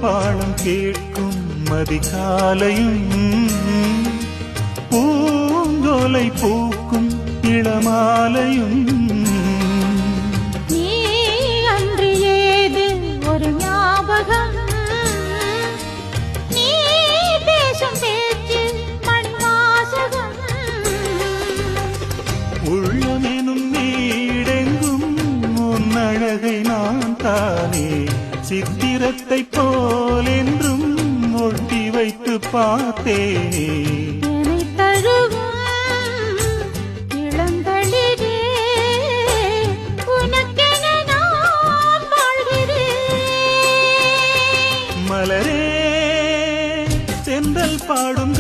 பாடம் கேட்கும் மதிகாலையும் பூங்கோலை பூக்கும் இளமாலையும் நீ அன்று ஏது ஒரு ஞாபகம் நீ பேசும் பேச்சு மணிவாசகம் உள்ளமெனும் நீடெங்கும் உன் அழகை நான் தானே சித்திரத்தை போல் என்றும் ஒட்டி வைத்து பார்த்தேனே என்னை தழுவும் இளந்தளிரே உனக்கென நான் வாழ்கிறேன் மலரே செந்தல் பாடும்